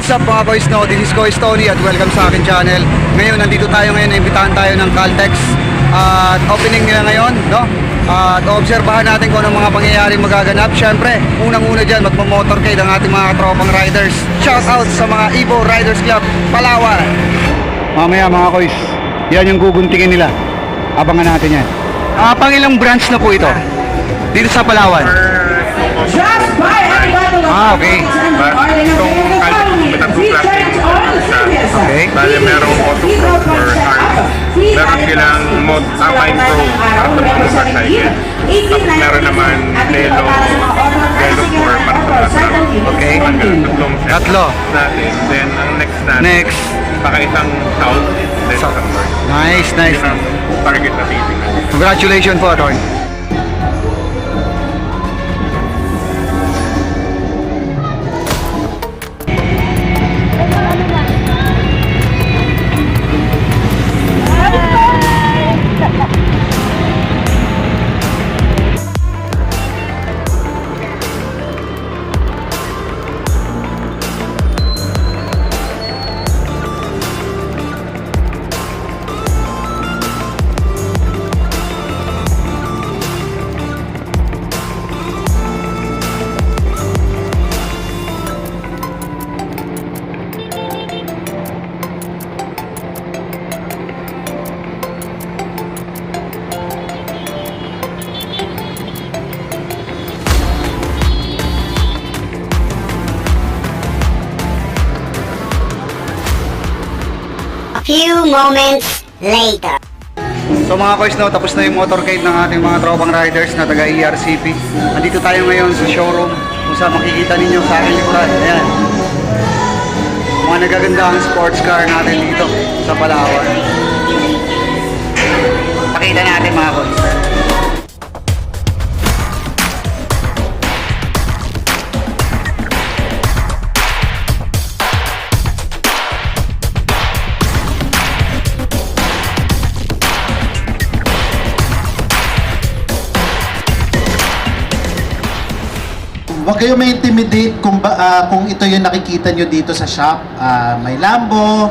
What's up mga Kuys, no? This is Kuys Tony at welcome sa akin channel. Ngayon, nandito tayo ngayon, naimbitahan tayo ng Caltex at opening nila ngayon, no? At obserbahan natin kung anong mga pangyayari magaganap. Siyempre, unang-una dyan, magmamotorcade ang ating mga tropang riders. Shout out sa mga Evo Riders Club, Palawan. Mamaya mga Kuys, yan yung guguntingin nila. Abangan natin yan. Pangilang branch na po ito? Dito sa Palawan? Okay. Itong Caltex, may tatlong klase. Okay. Bale, merong Auto Pro for cars. Meron silang Mine Pro para sa mga motorcycle. Tapos meron naman Velo for para sa mga truck. Okay. Tatlong set Tatlo. natin. Then, ang next natin, Next. pakaisang south, then South. isang north. Nice, nice. Yun ang target na titingnan. Congratulations po, Atty. Few moments later. So mga Kuys, no, tapos na yung motorcade ng ating mga tropang riders na taga ERCP. Nandito tayo ngayon sa showroom kung saan makikita ninyo sa aking likuran. Ayan. Mga nagagandang sports car natin dito sa Palawan. Pakita natin mga Kuys. Huwag kayo ma-intimidate kung ito yung nakikita nyo dito sa shop. May Lambo,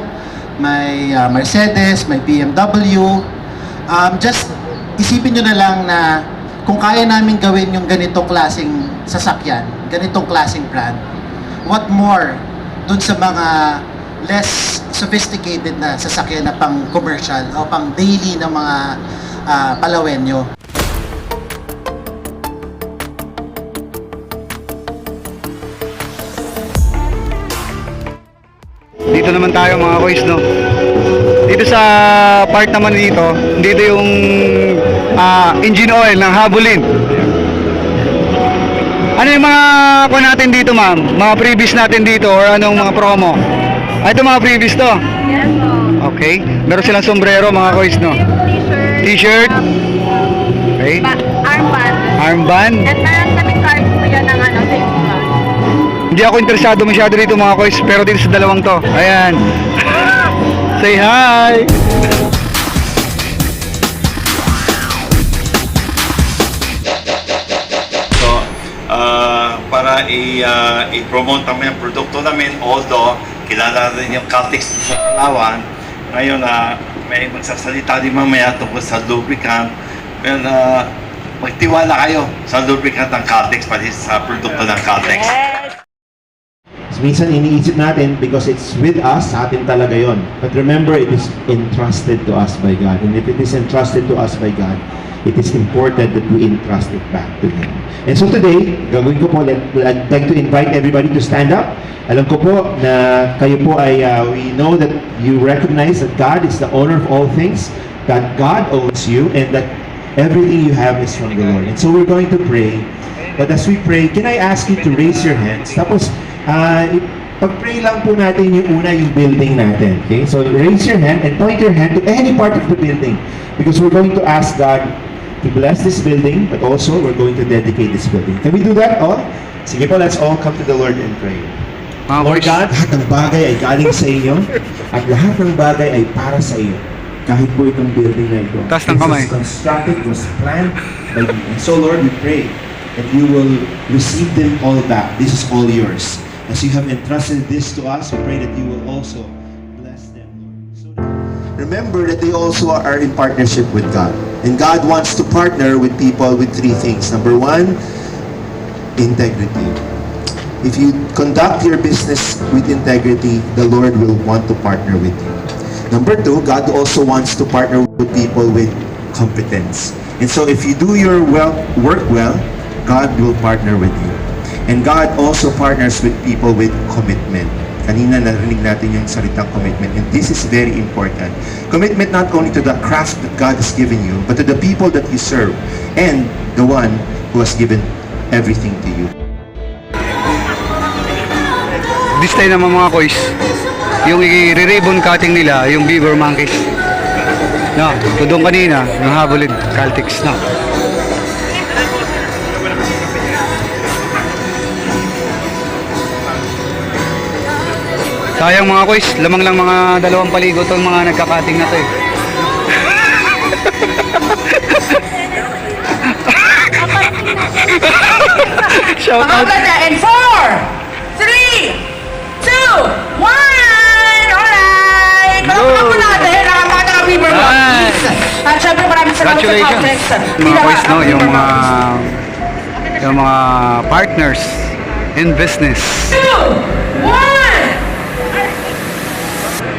may Mercedes, may BMW. Just isipin nyo na lang na kung kaya namin gawin yung ganitong klaseng sasakyan, ganitong klaseng brand, what more dun sa mga less sophisticated na sasakyan na pang commercial o pang daily ng mga Palawenyo. Dito naman tayo mga Kuys, no. Dito sa part naman dito yung engine oil ng habulin. Ano yung mga kuha natin dito, ma'am? Mga previous natin dito or anong mga promo? Ito mga previous to. Yes, po. Okay. Meron silang sombrero mga Kuys, no. T-shirt. Okay. Armband. Armband. At meron kami card po yan ng safety card. Hindi ako interesado masyado dito mga Kuys, pero dito sa dalawang to. Ayan. Say hi! So, para i-promote namin ang produkto namin, although kilala rin yung Caltex sa Palawan, ngayon may magsasalita din mamaya tungkol sa lubricant. Ngayon, magtiwala kayo sa lubricant ng Caltex, pati sa produkto ng Caltex. Minsan iniisip natin because it's with us, sa atin talaga yon. But remember, it is entrusted to us by God. And if it is entrusted to us by God, it is important that we entrust it back to Him. And so today, gagawin ko po, I'd like to invite everybody to stand up. Alam ko po na kayo po ay, we know that you recognize that God is the owner of all things, that God owns you, and that everything you have is from the Lord. And so we're going to pray. But as we pray, can I ask you to raise your hands? Tapos, pag-pray lang po natin yung building natin. Okay? So raise your hand and point your hand to any part of the building. Because we're going to ask God to bless this building, but also we're going to dedicate this building. Can we do that all? Sige po, let's all come to the Lord and pray. Lord God, lahat ng bagay ay galing sa inyo at lahat ng bagay ay para sa iyo. Kahit po itong building na ito. Taas ng kamay. This was constructed, was planned by you. And so Lord, we pray that you will receive them all back. This is all yours. As you have entrusted this to us, we pray that you will also bless them, Lord. Remember that they also are in partnership with God. And God wants to partner with people with three things. Number one, integrity. If you conduct your business with integrity, the Lord will want to partner with you. Number two, God also wants to partner with people with competence. And so if you do your work well, God will partner with you. And God also partners with people with commitment. Kanina narinig natin yung salitang commitment, and this is very important. Commitment not only to the craft that God has given you, but to the people that you serve, and the one who has given everything to you. This time naman mga Kuys, yung i-ribbon cutting nila, yung beaver monkeys. No, tudong kanina, yung habulin, Caltex na. Sayang mga Kuys, lamang lang mga 2 paligo tong mga nagka-cutting na to eh. Shout out. In 4, 3, 2, 1! Alright! Palakpakan po natin ang mga taga-Bimmer Monkeys. At syempre maraming salamat sa Caltex. Mga Kuys, no, yung mga partners in business. 2, 1!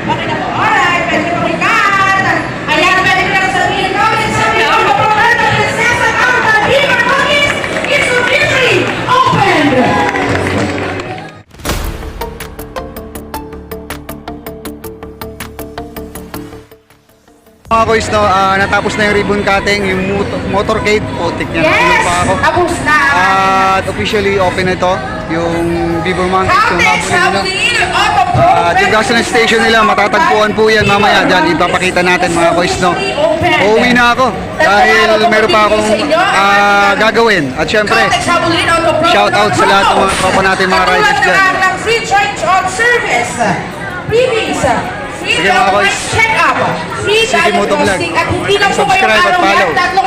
Okay na po. Alright, pwede na makikat. Ayan, pwede ko na sabihin. Comment sa video. Ang program ng Princesa ng Bimmer Monkeys is officially opened! Mga Kuys, no, natapos na yung ribbon cutting, yung motorcade, putik niya, Yes! pa ako. Tapos na! At officially open na ito, yung Beaver Monkeys, yung Caltex, habulin nila. Auto At yung gasoline station nila, matatagpuan po yan mamaya dyan, ipapakita natin mga Kuys, no. Uuwi na ako, dahil meron pa akong gagawin. At syempre, shout out sa lahat ng mga tropa natin, mga riders dyan. Ng free charge on service, freebies, free Sige, mga boys. check-up, free Sige, Motovlog. diagnostic, at hindi lang po Subscribe kayong at follow. araw yan, 3